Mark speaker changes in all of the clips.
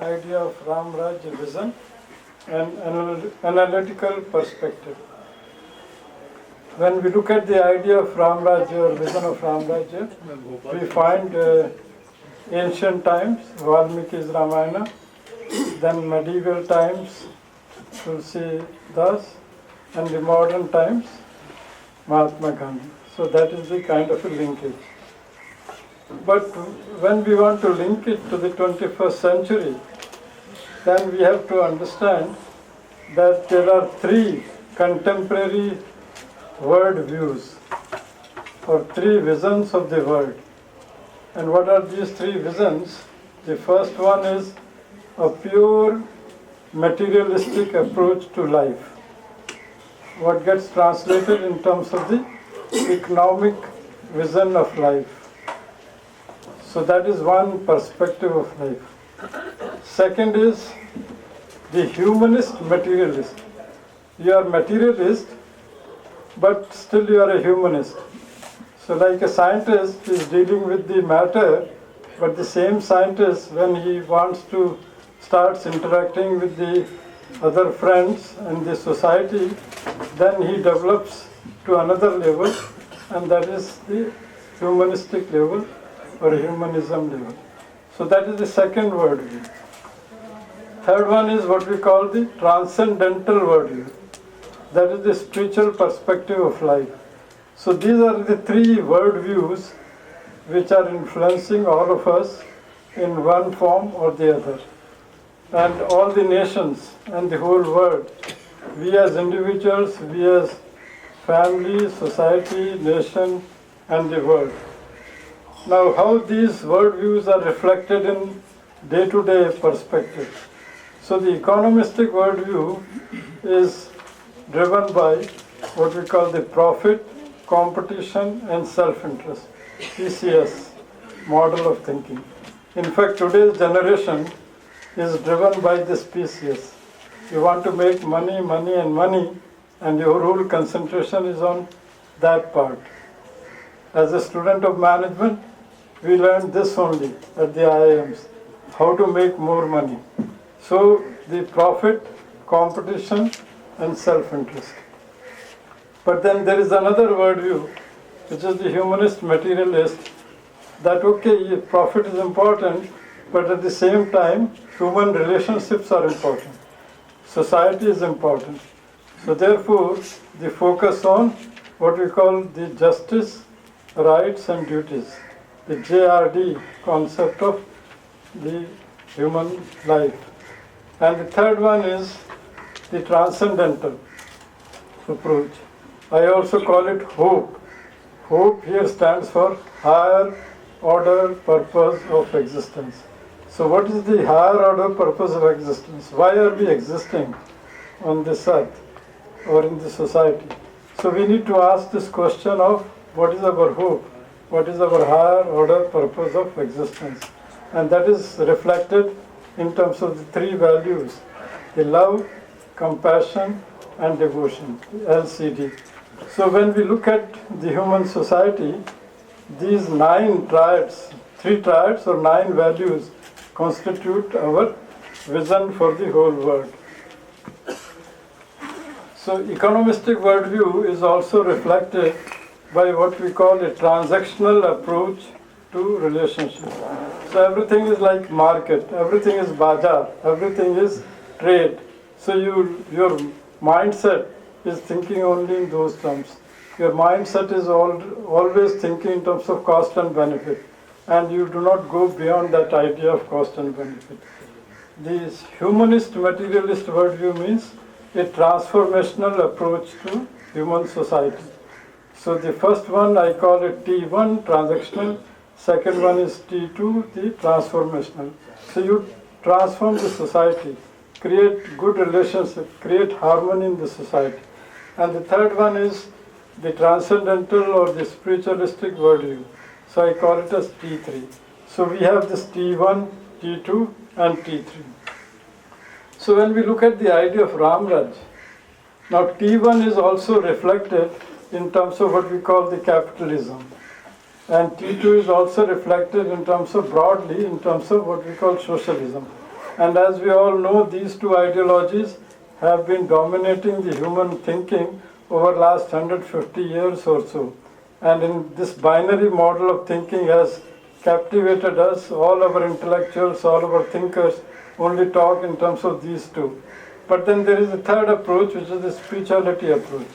Speaker 1: idea of Rajya vision and analytical perspective. When we look at the idea of Rajya or vision of Rajya, we find ancient times, Valmiki's Ramayana, then medieval times, Tulsi Das, and the modern times, Mahatma Gandhi. So that is the kind of a linkage. But when we want to link it to the 21st century, then we have to understand that there are three contemporary world views or three visions of the world. And what are these three visions? The first one is a pure materialistic approach to life. What gets translated in terms of the economic vision of life. So that is one perspective of life. Second is the humanist materialist. You are materialist, but still you are a humanist. So like a scientist is dealing with the matter, but the same scientist, when he wants to start interacting with the other friends and the society, then he develops to another level, and that is the humanistic level or humanism level. So that is the second worldview. Third one is what we call the transcendental worldview. That is the spiritual perspective of life. So these are the three worldviews which are influencing all of us in one form or the other. And all the nations and the whole world, we as individuals, we as family, society, nation, and the world. Now, how these worldviews are reflected in day-to-day perspective. So the economistic worldview is driven by what we call the profit, competition, and self-interest, PCS model of thinking. In fact, today's generation is driven by this PCS. You want to make money, money, and money, and your whole concentration is on that part. As a student of management, we learned this only at the IIMs, how to make more money. So the profit, competition, and self-interest. But then there is another worldview, which is the humanist materialist, that okay, profit is important, but at the same time, human relationships are important. Society is important. So therefore, the focus on what we call the justice, rights, and duties. The JRD concept of the human life. And the third one is the transcendental approach. I also call it hope. Hope here stands for higher order purpose of existence. So what is the higher order purpose of existence? Why are we existing on this earth or in this society? So we need to ask this question of what is our hope? What is our higher order purpose of existence? And that is reflected in terms of the three values, the love, compassion, and devotion, LCD. So when we look at the human society, these three triads or nine values constitute our vision for the whole world. So economistic worldview is also reflected by what we call a transactional approach to relationship. So everything is like market, everything is bazaar, everything is trade. So your mindset is thinking only in those terms. Your mindset is always thinking in terms of cost and benefit, and you do not go beyond that idea of cost and benefit. This humanist materialist worldview means a transformational approach to human society. So the first one I call it T1, transactional. Second one is T2, the transformational. So you transform the society, create good relationships, create harmony in the society. And the third one is the transcendental or the spiritualistic worldview. So I call it as T3. So we have this T1, T2, and T3. So when we look at the idea of Ramraj, now T1 is also reflected in terms of what we call the capitalism. And T2 is also reflected in terms of broadly, in terms of what we call socialism. And as we all know, these two ideologies have been dominating the human thinking over last 150 years or so. And in this binary model of thinking has captivated us, all our intellectuals, all our thinkers only talk in terms of these two. But then there is a third approach, which is the spirituality approach.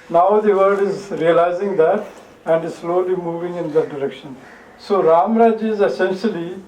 Speaker 1: Now the world is realizing that and is slowly moving in that direction. So Ramraj is essentially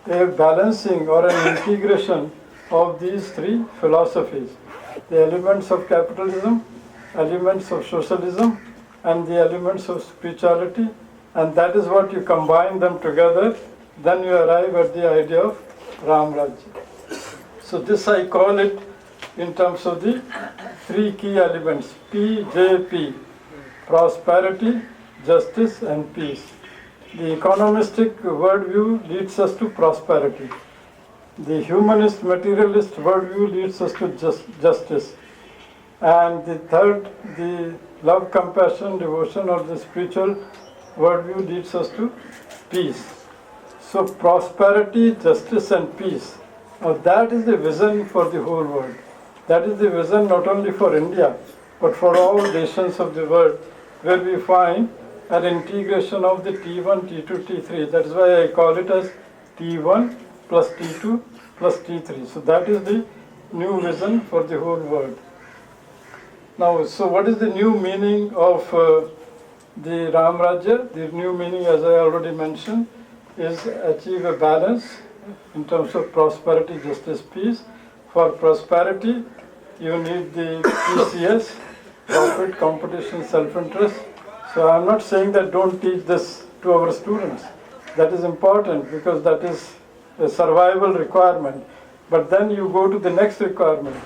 Speaker 1: a balancing or an integration of these three philosophies. The elements of capitalism, elements of socialism, and the elements of spirituality. And that is what you combine them together, then you arrive at the idea of Ramraj. So this I call it in terms of the three key elements, PJP, prosperity, justice and peace. The economistic worldview leads us to prosperity. The humanist materialist worldview leads us to justice. And the third, the love, compassion, devotion or the spiritual worldview leads us to peace. So prosperity, justice and peace. Now that is the vision for the whole world. That is the vision not only for India, but for all nations of the world, where we find an integration of the T1, T2, T3. That is why I call it as T1 plus T2 plus T3. So that is the new vision for the whole world. Now, so what is the new meaning of the Ram Rajya? The new meaning, as I already mentioned, is achieve a balance in terms of prosperity, justice, peace. For prosperity, you need the PCS, profit, competition, self-interest. So I'm not saying that don't teach this to our students. That is important because that is a survival requirement. But then you go to the next requirement.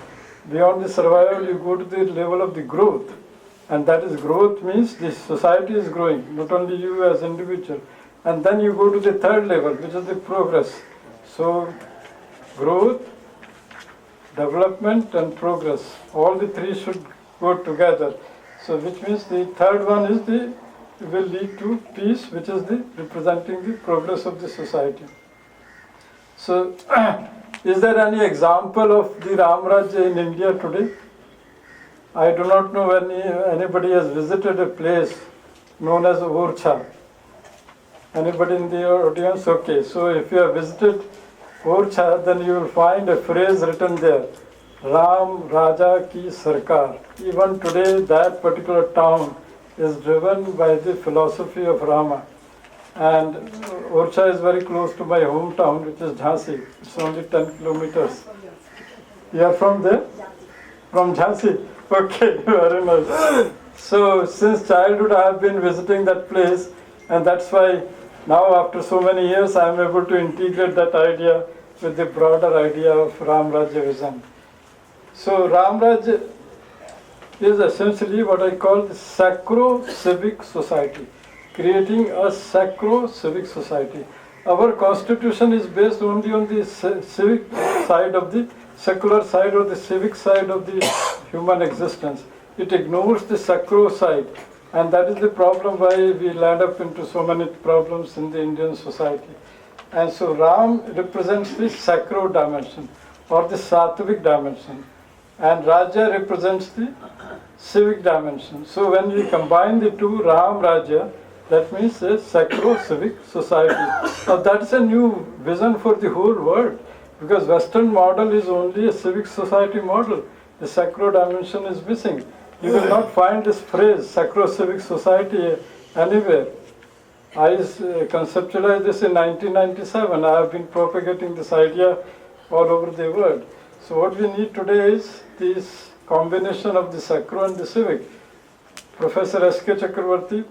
Speaker 1: Beyond the survival, you go to the level of the growth. And that is growth means the society is growing, not only you as individual. And then you go to the third level, which is the progress. So growth, development and progress, all the three should go together. So which means the third one is the will lead to peace, which is the representing the progress of the society. So is there any example of the Ram Rajya in India today? I do not know when anybody has visited a place known as Orcha. Anybody in the audience? Okay, so if you have visited Orcha, then you will find a phrase written there, Ram Raja Ki Sarkar. Even today, that particular town is driven by the philosophy of Rama. And Orcha is very close to my hometown, which is Jhansi. It's only 10 kilometers. You are from there? From Jhansi? Okay, very nice. So, since childhood, I have been visiting that place, and that's why now, after so many years, I am able to integrate that idea with the broader idea of Ram Rajya vision. So, Ram Rajya is essentially what I call the sacro-civic society, creating a sacro-civic society. Our constitution is based only on the civic side of the secular side or the civic side of the human existence. It ignores the sacro side, and that is the problem why we land up into so many problems in the Indian society. And so Ram represents the sacro dimension or the sattvic dimension, and Rajya represents the civic dimension. So when we combine the two, Ram Rajya, that means a sacro-civic society. Now that's a new vision for the whole world, because Western model is only a civic society model. The sacro dimension is missing. You will not find this phrase, sacro-civic society, anywhere. I conceptualized this in 1997. I have been propagating this idea all over the world. So what we need today is this combination of the sacro and the civic. Professor S.K. Chakravarti,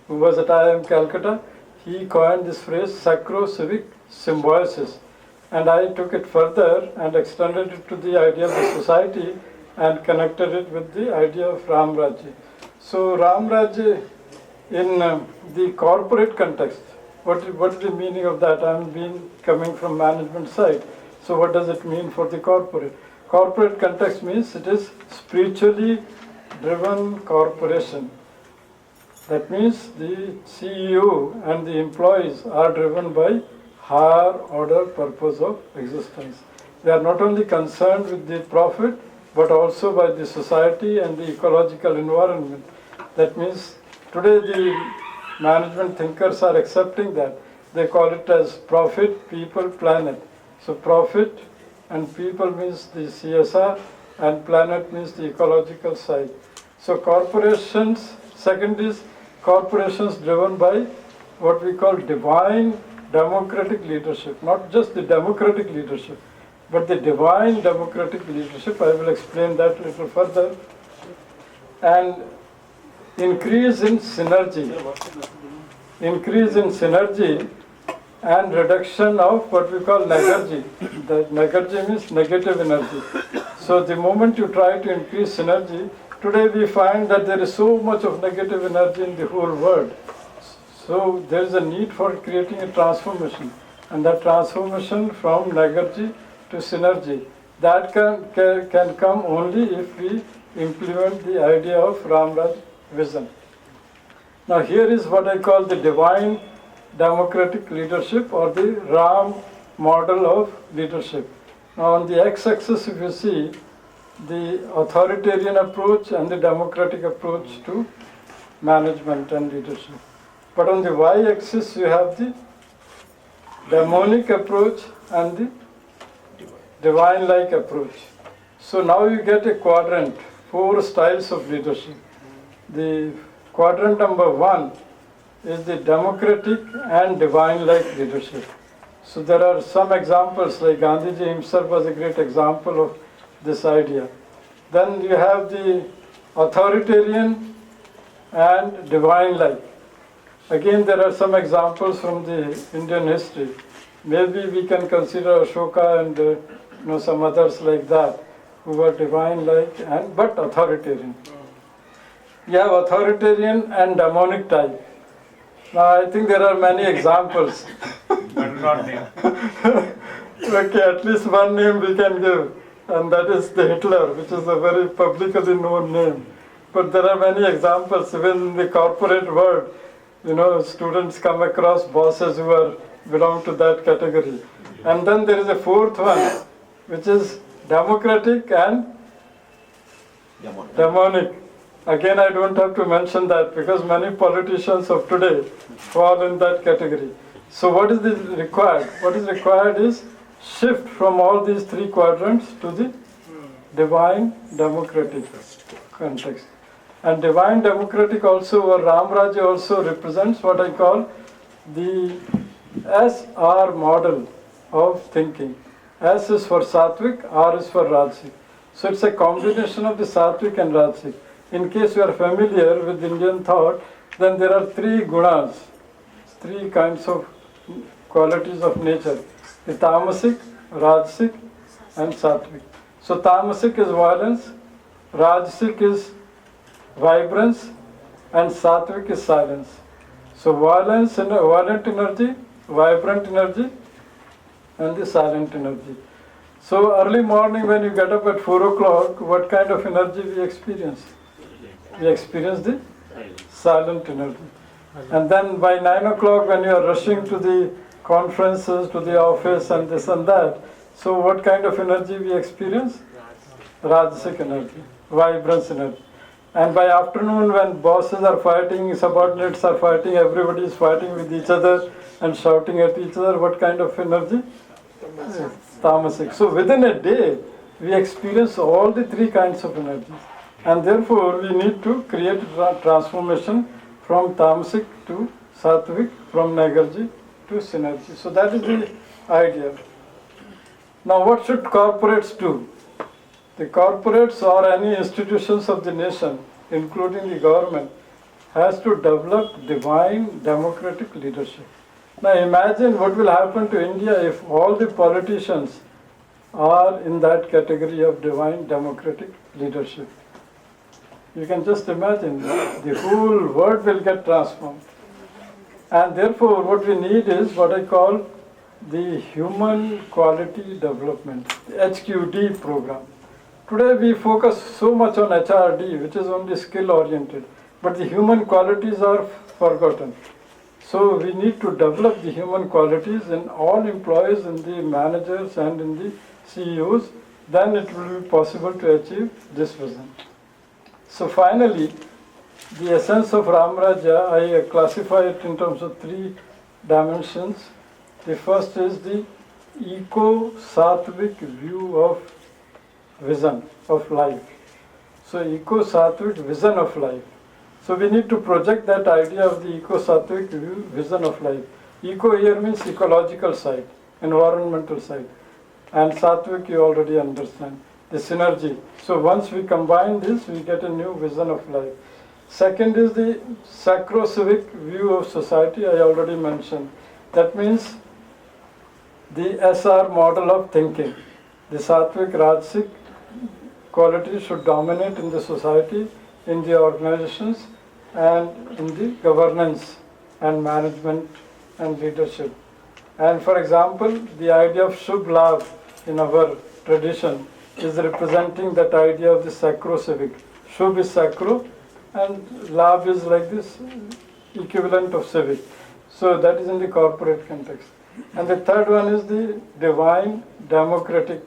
Speaker 1: who was at IIM Calcutta, he coined this phrase sacro-civic symbiosis. And I took it further and extended it to the idea of the society and connected it with the idea of Ram Rajya. So Ram Rajya in the corporate context, what is the meaning of that? I'm coming from management side. So what does it mean for the corporate? Corporate context means it is spiritually driven corporation. That means the CEO and the employees are driven by higher order purpose of existence. They are not only concerned with the profit, but also by the society and the ecological environment. That means today the management thinkers are accepting that. They call it as profit, people, planet. So profit and people means the CSR and planet means the ecological side. So corporations, second is corporations driven by what we call divine democratic leadership, not just the democratic leadership, but the divine democratic leadership. I will explain that a little further. And increase in synergy and reduction of what we call negargy. The negargy means negative energy. So the moment you try to increase synergy, today we find that there is so much of negative energy in the whole world. So there is a need for creating a transformation, and that transformation from negargy to synergy, that can come only if we implement the idea of Ramraj vision. Now here is what I call the divine democratic leadership, or the Ram model of leadership. Now on the x-axis, if you see, the authoritarian approach and the democratic approach to management and leadership. But on the y-axis you have the demonic approach and the divine-like approach. So now you get a quadrant, 4 styles of leadership. The quadrant number 1 is the democratic and divine-like leadership. So there are some examples, like Gandhiji himself was a great example of this idea. Then you have the authoritarian and divine-like. Again, there are some examples from the Indian history. Maybe we can consider Ashoka and some others like that, who were divine-like and but authoritarian. You have authoritarian and demonic type. Now I think there are many examples.
Speaker 2: But not name.
Speaker 1: Okay, at least one name we can give, and that is the Hitler, which is a very publicly known name. But there are many examples, even in the corporate world. Students come across bosses who belong to that category. And then there is a fourth one, which is democratic and demonic. Again, I don't have to mention that because many politicians of today fall in that category. So what is required? What is required is shift from all these 3 quadrants to the divine democratic context. And divine democratic also, or Ramrajya also represents what I call the SR model of thinking. S is for Sattvic, R is for Rajasic. So it's a combination of the Sattvic and Rajasic. In case you are familiar with Indian thought, then there are 3 gunas, 3 kinds of qualities of nature. The Tamasic, Rajasic and Sattvic. So Tamasic is violence, Rajasic is vibrance, and Sattvic is silence. So violent energy, vibrant energy, and the silent energy. So early morning when you get up at 4 o'clock, what kind of energy we experience? We experience the silent energy. And then by 9 o'clock when you are rushing to the conferences, to the office and this and that, so what kind of energy we experience? Rajasic energy, vibrance energy. And by afternoon when bosses are fighting, subordinates are fighting, everybody is fighting with each other and shouting at each other, what kind of energy? Tamasic. So within a day, we experience all the 3 kinds of energies. And therefore, we need to create a transformation from Tamasic to Sattvic, from Nagarji to Synergy. So that is the idea. Now what should corporates do? The corporates or any institutions of the nation, including the government, has to develop divine democratic leadership. Now imagine what will happen to India if all the politicians are in that category of divine democratic leadership. You can just imagine, the whole world will get transformed. And therefore what we need is what I call the Human Quality Development, the HQD program. Today we focus so much on HRD, which is only skill oriented, but the human qualities are forgotten. So we need to develop the human qualities in all employees, in the managers and in the CEOs. Then it will be possible to achieve this vision. So finally, the essence of Rajya, I classify it in terms of 3 dimensions. The first is the eco-sattvic view of vision of life. So eco-sattvic vision of life. So we need to project that idea of the eco-sattvic vision of life. Eco here means ecological side, environmental side. And sattvic you already understand, the synergy. So once we combine this, we get a new vision of life. Second is the sacro-civic view of society, I already mentioned. That means the SR model of thinking. The sattvic, rajasic qualities should dominate in the society, in the organizations, and in the governance and management and leadership. And for example, the idea of Shubh Labh in our tradition is representing that idea of the sacro-civic. Shubh is sacro, and Labh is like this equivalent of civic. So that is in the corporate context. And the third one is the divine, democratic,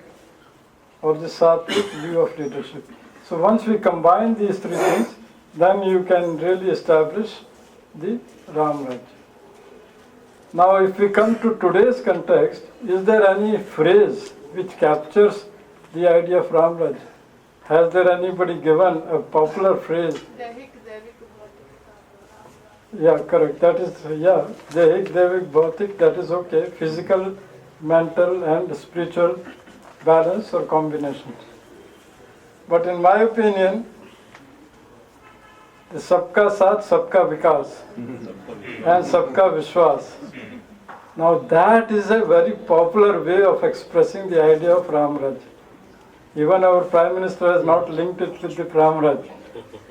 Speaker 1: or the sattvic view of leadership. So once we combine these 3 things, then you can really establish the Rajya. Now if we come to today's context, is there any phrase which captures the idea of Rajya? Has there anybody given a popular phrase? Yeah, correct. That is, yeah, Dehik, Devik, Bhautik, that is okay. Physical, mental and spiritual balance or combinations. But in my opinion, the Sabka Saath, Sabka Vikas and Sabka Vishwas. Now that is a very popular way of expressing the idea of Ramraj. Even our Prime Minister has not linked it with the Ramraj.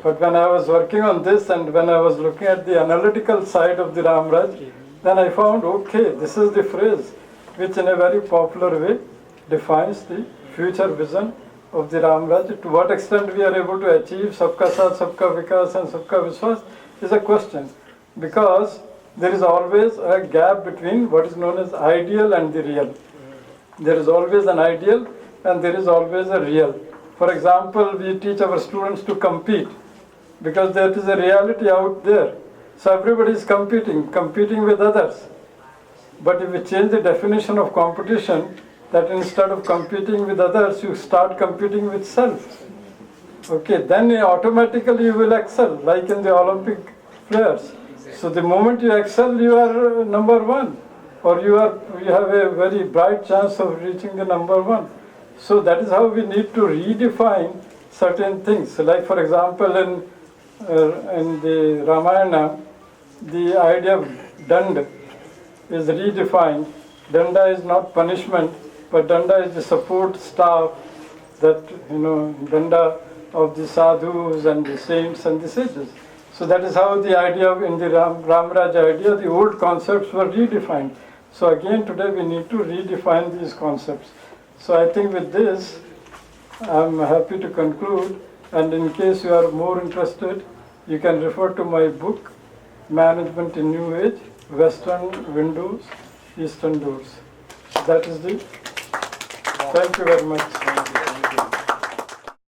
Speaker 1: But when I was working on this and when I was looking at the analytical side of the Ramraj, then I found, okay, this is the phrase which in a very popular way defines the future vision of the Ramraj. To what extent we are able to achieve Sabka Saath, Sabka Vikas and Sabka Vishwas is a question. Because there is always a gap between what is known as ideal and the real. There is always an ideal and there is always a real. For example, we teach our students to compete because there is a reality out there. So everybody is competing with others. But if we change the definition of competition, that instead of competing with others, you start competing with self. Okay, then automatically you will excel, like in the Olympic players. So the moment you excel, you are number 1, or you have a very bright chance of reaching the number 1. So that is how we need to redefine certain things. Like for example, in the Ramayana, the idea of dand is redefined. Danda is not punishment, but danda is the support staff that, danda of the sadhus and the saints and the sages. So that is how the idea of, in the Ramraj idea, the old concepts were redefined. So again today we need to redefine these concepts. So I think with this, I'm happy to conclude, and in case you are more interested, you can refer to my book, Management in New Age, Western Windows, Eastern Doors. That is the, thank you very much.